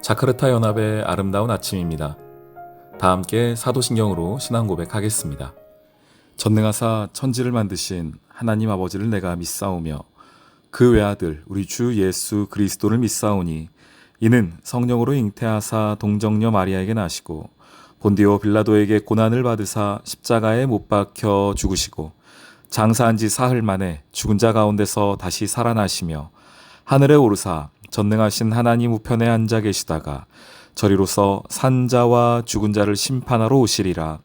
자카르타 연합의 아름다운 아침입니다. 다 함께 사도신경으로 신앙 고백하겠습니다. 전능하사 천지를 만드신 하나님 아버지를 내가 믿사오며 그 외아들 우리 주 예수 그리스도를 믿사오니 이는 성령으로 잉태하사 동정녀 마리아에게 나시고 본디오 빌라도에게 고난을 받으사 십자가에 못 박혀 죽으시고 장사한 지 사흘 만에 죽은 자 가운데서 다시 살아나시며 하늘에 오르사 전능하신 하나님 우편에 앉아 계시다가 저리로서 산자와 죽은 자를 심판하러 오시리라.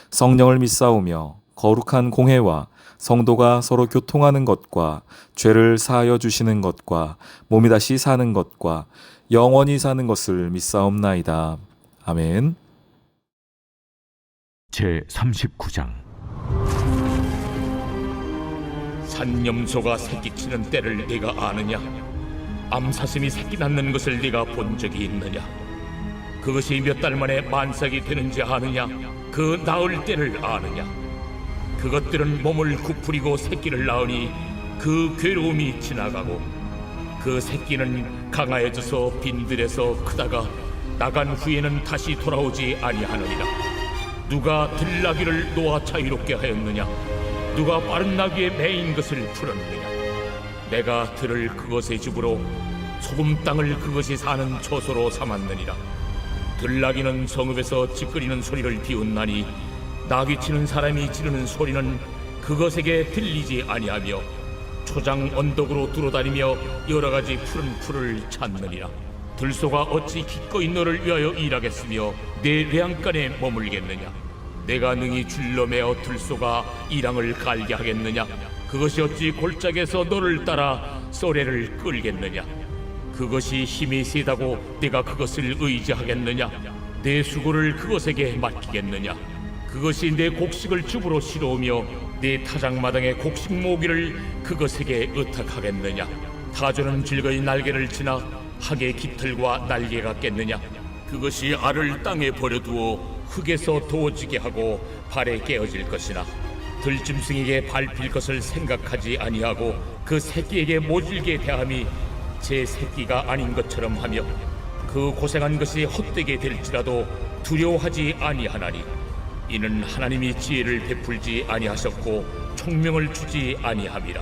성령을 믿사오며 거룩한 공회와 성도가 서로 교통하는 것과 죄를 사하여 주시는 것과 몸이 다시 사는 것과 영원히 사는 것을 믿사옵나이다. 아멘. 제39장 산염소가 새끼치는 때를 네가 아느냐? 암사슴이 새끼 낳는 것을 네가 본 적이 있느냐? 그것이 몇 달 만에 만삭이 되는지 아느냐? 그 낳을 때를 아느냐? 그것들은 몸을 구부리고 새끼를 낳으니 그 괴로움이 지나가고 그 새끼는 강하여져서 빈들에서 크다가 나간 후에는 다시 돌아오지 아니하느니라. 누가 들나귀를 놓아 자유롭게 하였느냐? 누가 빠른 나귀에 매인 것을 풀었느냐? 내가 들을 그것의 집으로 소금 땅을 그것이 사는 처소로 삼았느니라. 들나귀는 성읍에서 찌끄리는 소리를 비웃나니 나귀 치는 사람이 지르는 소리는 그것에게 들리지 아니하며 초장 언덕으로 두루다니며 여러 가지 푸른 풀을 찾느니라. 들소가 어찌 기꺼이 너를 위하여 일하겠으며 내 외양간에 머물겠느냐? 내가 능히 줄로 매어 들소가 이랑을 갈게 하겠느냐? 그것이 어찌 골짜기에서 너를 따라 쏘레를 끌겠느냐? 그것이 힘이 세다고 네가 그것을 의지하겠느냐? 내 수고를 그것에게 맡기겠느냐? 그것이 내 곡식을 줍으로 실어오며 내 타작마당의 곡식 모기를 그것에게 의탁하겠느냐? 타조는 즐거이 날개를 치나 학의 깃털과 날개가 깼느냐? 그것이 알을 땅에 버려두어 흙에서 도어지게 하고 발에 깨어질 것이나 들짐승에게 밟힐 것을 생각하지 아니하고 그 새끼에게 모질게 대함이 제 새끼가 아닌 것처럼 하며 그 고생한 것이 헛되게 될지라도 두려워하지 아니하나니 이는 하나님이 지혜를 베풀지 아니하셨고 총명을 주지 아니함이라.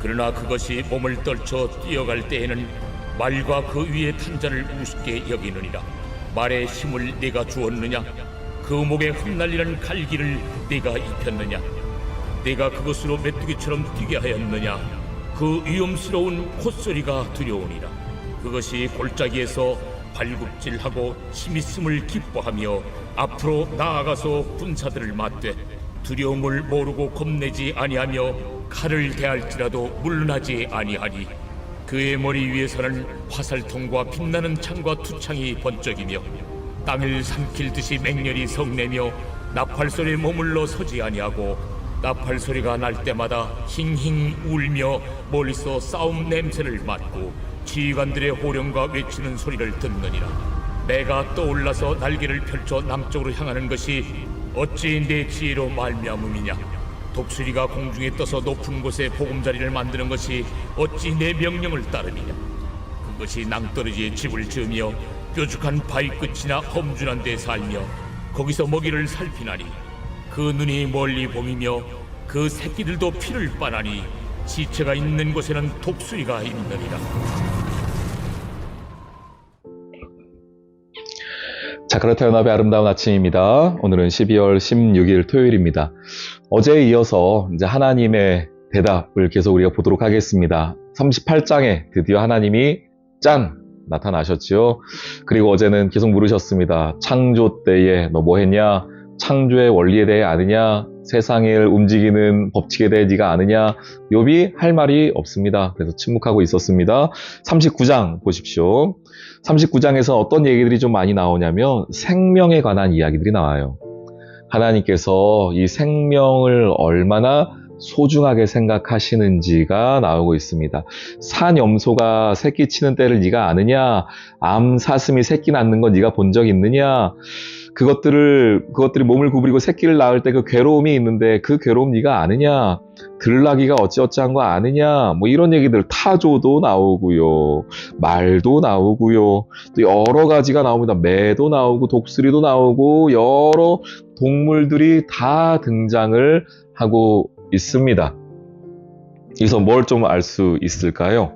그러나 그것이 몸을 떨쳐 뛰어갈 때에는 말과 그 위에 탄 자를 우습게 여기느니라. 말에 힘을 네가 주었느냐? 그 목에 흩날리는 갈기를 네가 입혔느냐? 네가 그것으로 메뚜기처럼 뛰게 하였느냐? 그 위험스러운 콧소리가 두려우니라. 그것이 골짜기에서 발굽질하고 힘있음을 기뻐하며 앞으로 나아가서 군사들을 맞되 두려움을 모르고 겁내지 아니하며 칼을 대할지라도 물러나지 아니하니 그의 머리 위에서는 화살통과 빛나는 창과 투창이 번쩍이며 땅을 삼킬듯이 맹렬히 성내며 나팔 소리에 머물러 서지 아니하고 나팔 소리가 날 때마다 힝힝 울며 멀리서 싸움 냄새를 맡고 지휘관들의 호령과 외치는 소리를 듣느니라. 내가 떠올라서 날개를 펼쳐 남쪽으로 향하는 것이 어찌 내 지혜로 말미암음이냐? 독수리가 공중에 떠서 높은 곳에 보금자리를 만드는 것이 어찌 내 명령을 따름이냐? 그것이 낭떠러지에 집을 지으며 뾰족한 바위 끝이나 험준한 데 살며 거기서 먹이를 살피나니 그 눈이 멀리 봄이며 그 새끼들도 피를 빠나니 지체가 있는 곳에는 독수리가 있느니라. 자카르타 연합의 아름다운 아침입니다. 오늘은 12월 16일 토요일입니다. 어제에 이어서 이제 하나님의 대답을 계속 우리가 보도록 하겠습니다. 38장에 드디어 하나님이 짠! 나타나셨죠. 그리고 어제는 계속 물으셨습니다. 창조 때에 너 뭐 했냐? 창조의 원리에 대해 아느냐? 세상을 움직이는 법칙에 대해 네가 아느냐? 욥이 할 말이 없습니다. 그래서 침묵하고 있었습니다. 39장 보십시오. 39장에서 어떤 얘기들이 좀 많이 나오냐면 생명에 관한 이야기들이 나와요. 하나님께서 이 생명을 얼마나 소중하게 생각하시는지가 나오고 있습니다. 산염소가 새끼 치는 때를 네가 아느냐? 암사슴이 새끼 낳는 건 네가 본 적 있느냐? 그것들이 몸을 구부리고 새끼를 낳을 때 그 괴로움이 있는데 그 괴로움 네가 아느냐? 들나귀가 어찌어찌한 거 아느냐? 뭐 이런 얘기들 타조도 나오고요. 말도 나오고요. 또 여러 가지가 나옵니다. 매도 나오고 독수리도 나오고 여러 동물들이 다 등장을 하고 있습니다. 여기서 뭘 좀 알 수 있을까요?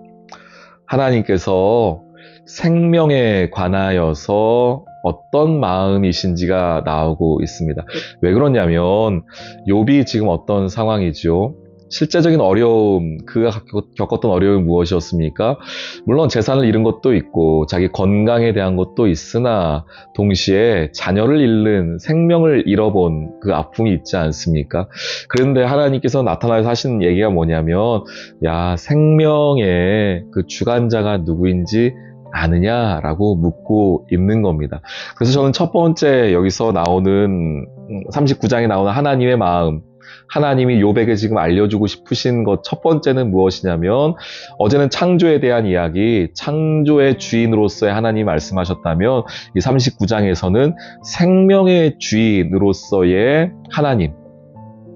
하나님께서 생명에 관하여서 어떤 마음이신지가 나오고 있습니다. 왜 그러냐면 욥이 지금 어떤 상황이죠? 실제적인 어려움, 그가 겪었던 어려움이 무엇이었습니까? 물론 재산을 잃은 것도 있고 자기 건강에 대한 것도 있으나 동시에 자녀를 잃는 생명을 잃어본 그 아픔이 있지 않습니까? 그런데 하나님께서 나타나서 하시는 얘기가 뭐냐면 야, 생명의 그 주관자가 누구인지 아느냐라고 묻고 있는 겁니다. 그래서 저는 첫 번째 여기서 나오는 39장에 나오는 하나님의 마음, 하나님이 욥에게 지금 알려주고 싶으신 것 첫 번째는 무엇이냐면 어제는 창조에 대한 이야기, 창조의 주인으로서의 하나님 말씀하셨다면 이 39장에서는 생명의 주인으로서의 하나님,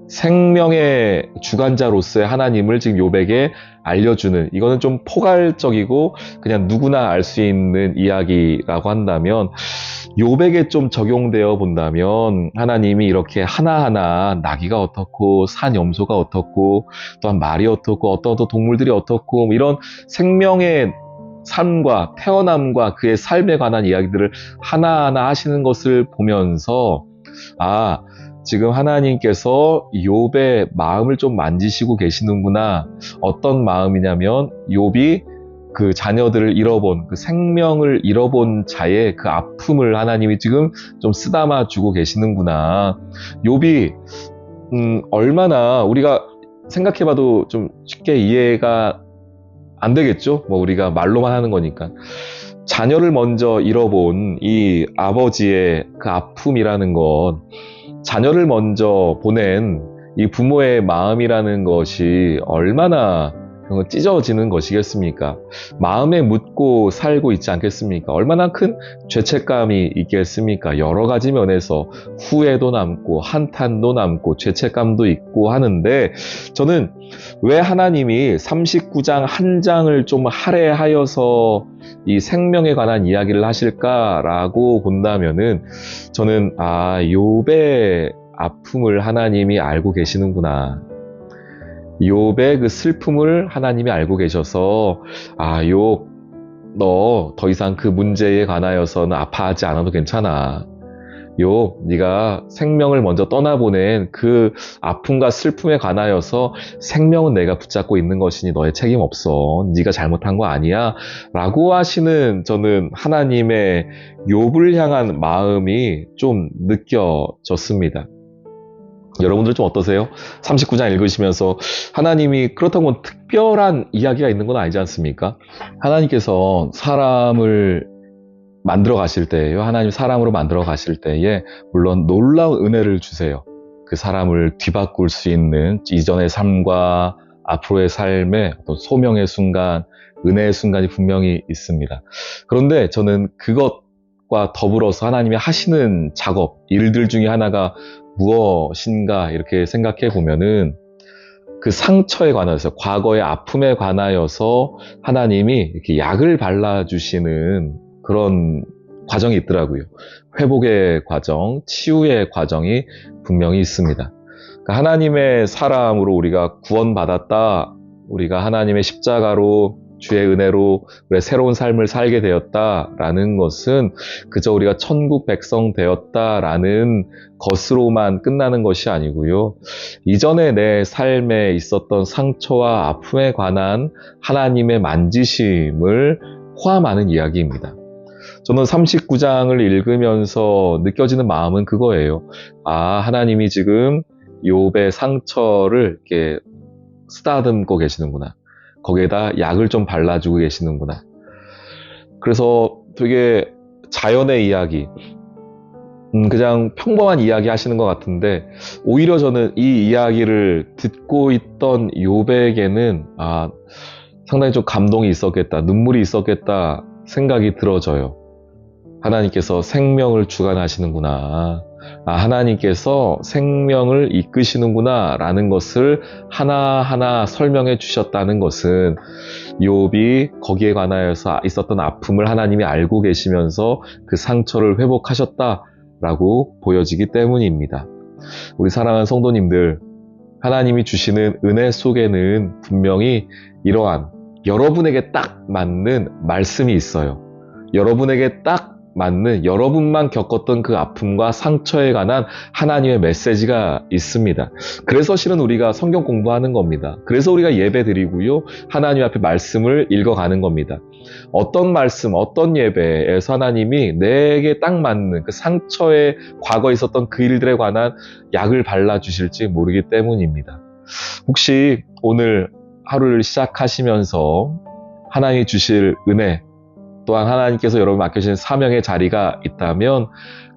생명의 주관자로서의 하나님을 지금 욥에게 알려주는, 이거는 좀 포괄적이고 그냥 누구나 알 수 있는 이야기라고 한다면 욥에게 좀 적용되어 본다면 하나님이 이렇게 하나하나 나귀가 어떻고 산염소가 어떻고 또한 말이 어떻고 어떤 동물들이 어떻고 이런 생명의 삶과 태어남과 그의 삶에 관한 이야기들을 하나하나 하시는 것을 보면서 아, 지금 하나님께서 욥의 마음을 좀 만지시고 계시는구나. 어떤 마음이냐면 욥이 그 자녀들을 잃어본, 그 생명을 잃어본 자의 그 아픔을 하나님이 지금 좀 쓰다마 주고 계시는구나. 욥이 얼마나 우리가 생각해봐도 좀 쉽게 이해가 안 되겠죠? 뭐 우리가 말로만 하는 거니까. 자녀를 먼저 잃어본 이 아버지의 그 아픔이라는 건 자녀를 먼저 보낸 이 부모의 마음이라는 것이 얼마나 찢어지는 것이겠습니까? 마음에 묻고 살고 있지 않겠습니까? 얼마나 큰 죄책감이 있겠습니까? 여러 가지 면에서 후회도 남고 한탄도 남고 죄책감도 있고 하는데 저는 왜 하나님이 39장 한 장을 좀 할애하여서 이 생명에 관한 이야기를 하실까라고 본다면은 저는 욥의 아픔을 하나님이 알고 계시는구나. 욥의 그 슬픔을 하나님이 알고 계셔서 욥, 너 더 이상 그 문제에 관하여서는 아파하지 않아도 괜찮아. 욥, 네가 생명을 먼저 떠나보낸 그 아픔과 슬픔에 관하여서 생명은 내가 붙잡고 있는 것이니 너의 책임 없어. 네가 잘못한 거 아니야. 라고 하시는 저는 하나님의 욥을 향한 마음이 좀 느껴졌습니다. 여러분들 좀 어떠세요? 39장 읽으시면서 하나님이 그렇다고 특별한 이야기가 있는 건 아니지 않습니까? 하나님께서 사람을 만들어 가실 때예요. 하나님 사람으로 만들어 가실 때에 물론 놀라운 은혜를 주세요. 그 사람을 뒤바꿀 수 있는 이전의 삶과 앞으로의 삶의 어떤 소명의 순간, 은혜의 순간이 분명히 있습니다. 그런데 저는 그것과 더불어서 하나님이 하시는 작업, 일들 중에 하나가 무엇인가 이렇게 생각해 보면은 그 상처에 관하여서, 과거의 아픔에 관하여서 하나님이 이렇게 약을 발라주시는 그런 과정이 있더라고요. 회복의 과정, 치유의 과정이 분명히 있습니다. 그러니까 하나님의 사람으로 우리가 구원받았다, 우리가 하나님의 십자가로 주의 은혜로 우리의 새로운 삶을 살게 되었다라는 것은 그저 우리가 천국 백성 되었다라는 것으로만 끝나는 것이 아니고요. 이전에 내 삶에 있었던 상처와 아픔에 관한 하나님의 만지심을 포함하는 이야기입니다. 저는 39장을 읽으면서 느껴지는 마음은 그거예요. 하나님이 지금 욥의 상처를 이렇게 쓰다듬고 계시는구나. 거기에다 약을 좀 발라주고 계시는구나. 그래서 되게 자연의 이야기, 그냥 평범한 이야기 하시는 것 같은데 오히려 저는 이 이야기를 듣고 있던 욥에게는 상당히 좀 감동이 있었겠다, 눈물이 있었겠다 생각이 들어져요. 하나님께서 생명을 주관하시는구나. 하나님께서 생명을 이끄시는구나 라는 것을 하나하나 설명해 주셨다는 것은 욥이 거기에 관하여서 있었던 아픔을 하나님이 알고 계시면서 그 상처를 회복하셨다라고 보여지기 때문입니다. 우리 사랑하는 성도님들, 하나님이 주시는 은혜 속에는 분명히 이러한 여러분에게 딱 맞는 말씀이 있어요. 여러분에게 딱 맞는 여러분만 겪었던 그 아픔과 상처에 관한 하나님의 메시지가 있습니다. 그래서 실은 우리가 성경 공부하는 겁니다. 그래서 우리가 예배 드리고요. 하나님 앞에 말씀을 읽어가는 겁니다. 어떤 말씀, 어떤 예배에서 하나님이 내게 딱 맞는 그 상처에 과거에 있었던 그 일들에 관한 약을 발라주실지 모르기 때문입니다. 혹시 오늘 하루를 시작하시면서 하나님이 주실 은혜, 또한 하나님께서 여러분 맡겨주신 사명의 자리가 있다면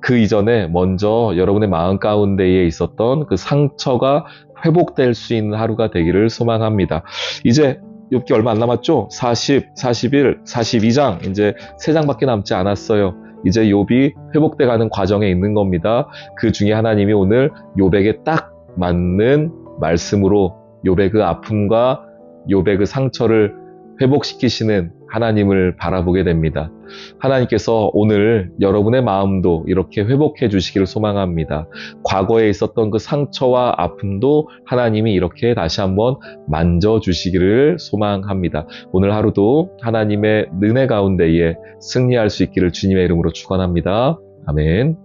그 이전에 먼저 여러분의 마음 가운데에 있었던 그 상처가 회복될 수 있는 하루가 되기를 소망합니다. 이제 욥기 얼마 안 남았죠? 40, 41, 42장 이제 3장밖에 남지 않았어요. 이제 욥이 회복돼가는 과정에 있는 겁니다. 그 중에 하나님이 오늘 욥에게 딱 맞는 말씀으로 욥의 그 아픔과 욥의 그 상처를 회복시키시는 하나님을 바라보게 됩니다. 하나님께서 오늘 여러분의 마음도 이렇게 회복해 주시기를 소망합니다. 과거에 있었던 그 상처와 아픔도 하나님이 이렇게 다시 한번 만져주시기를 소망합니다. 오늘 하루도 하나님의 은혜 가운데에 승리할 수 있기를 주님의 이름으로 축원합니다. 아멘.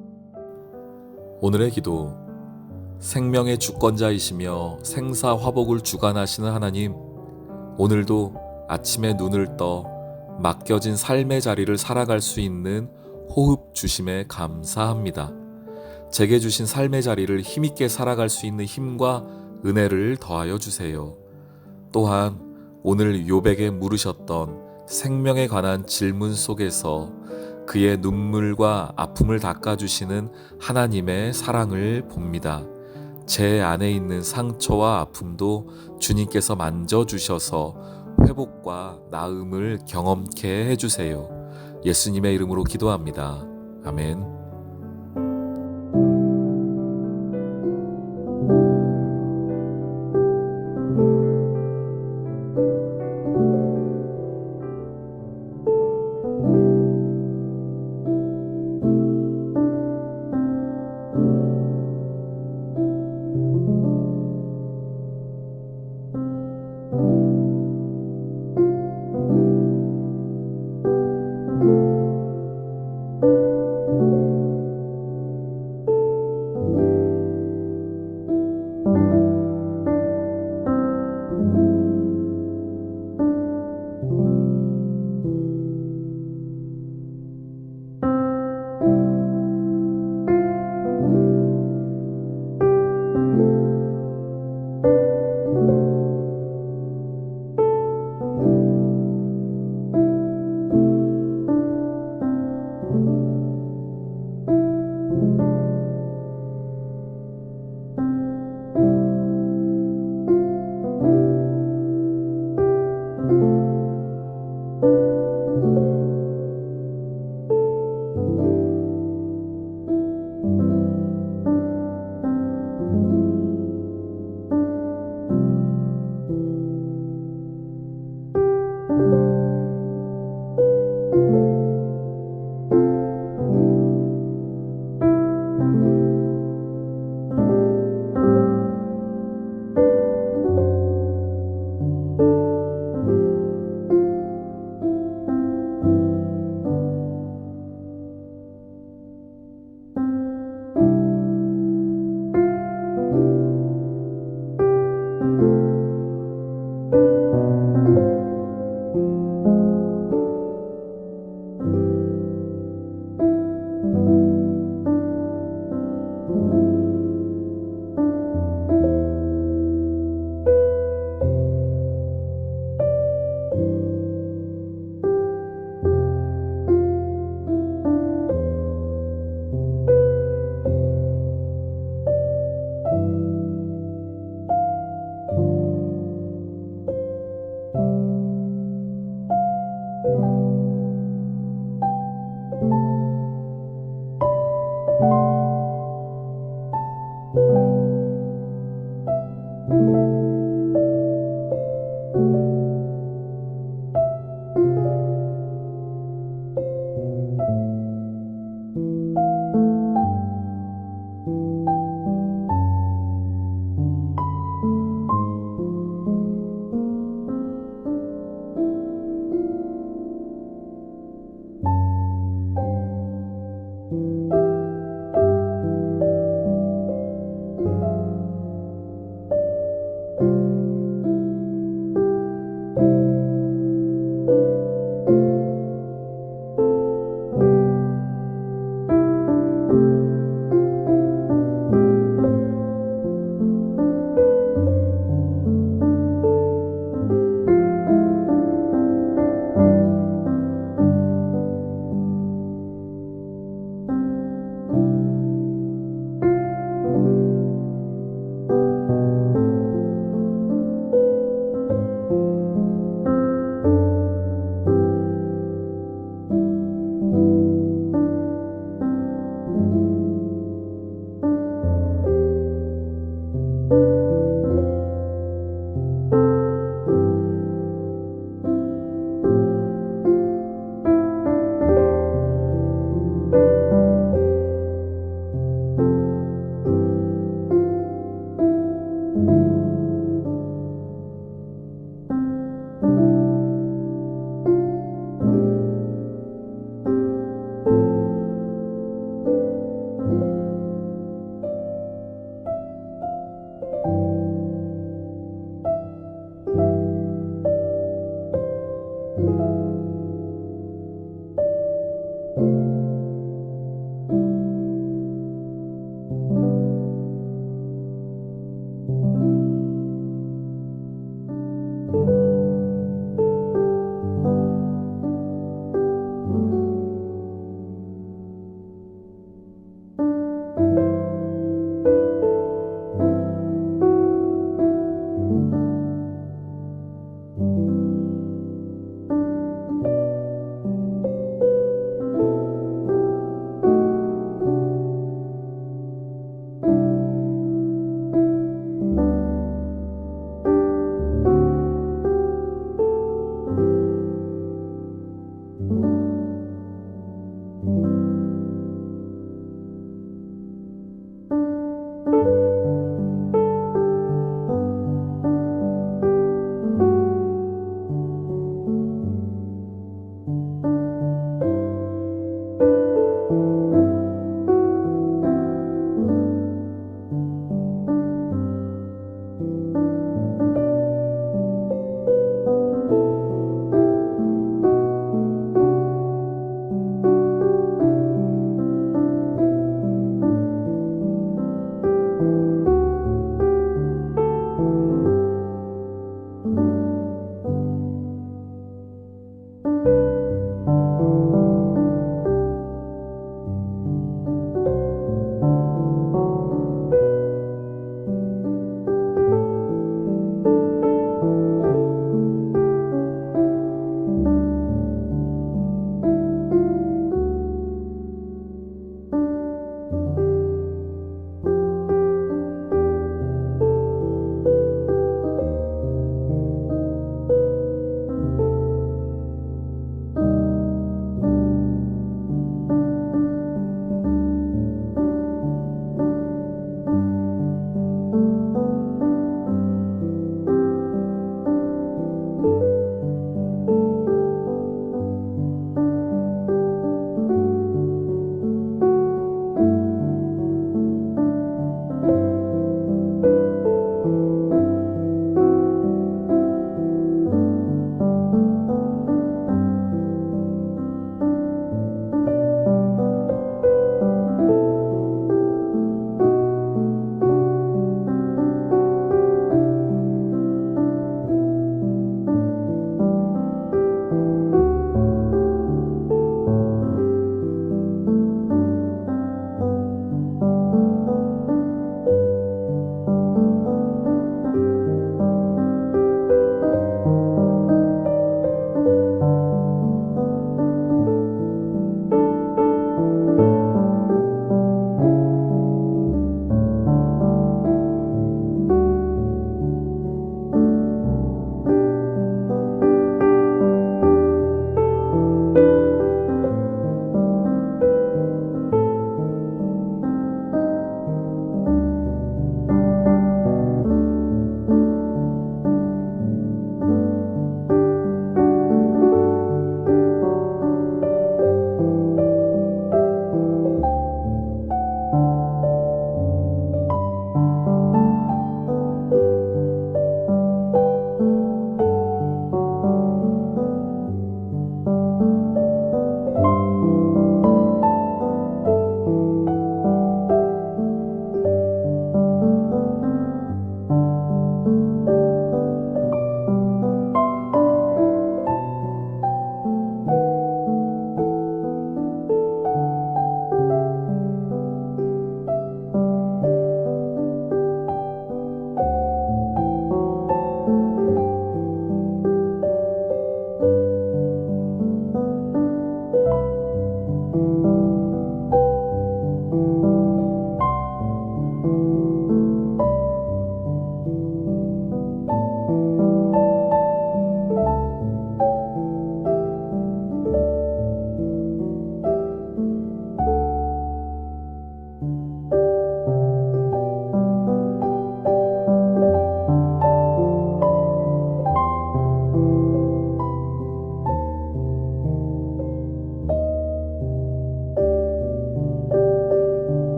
오늘의 기도. 생명의 주권자이시며 생사화복을 주관하시는 하나님, 오늘도 아침에 눈을 떠 맡겨진 삶의 자리를 살아갈 수 있는 호흡 주심에 감사합니다. 제게 주신 삶의 자리를 힘있게 살아갈 수 있는 힘과 은혜를 더하여 주세요. 또한 오늘 욥에게 물으셨던 생명에 관한 질문 속에서 그의 눈물과 아픔을 닦아주시는 하나님의 사랑을 봅니다. 제 안에 있는 상처와 아픔도 주님께서 만져주셔서 회복과 나음을 경험케 해주세요. 예수님의 이름으로 기도합니다. 아멘.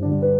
음.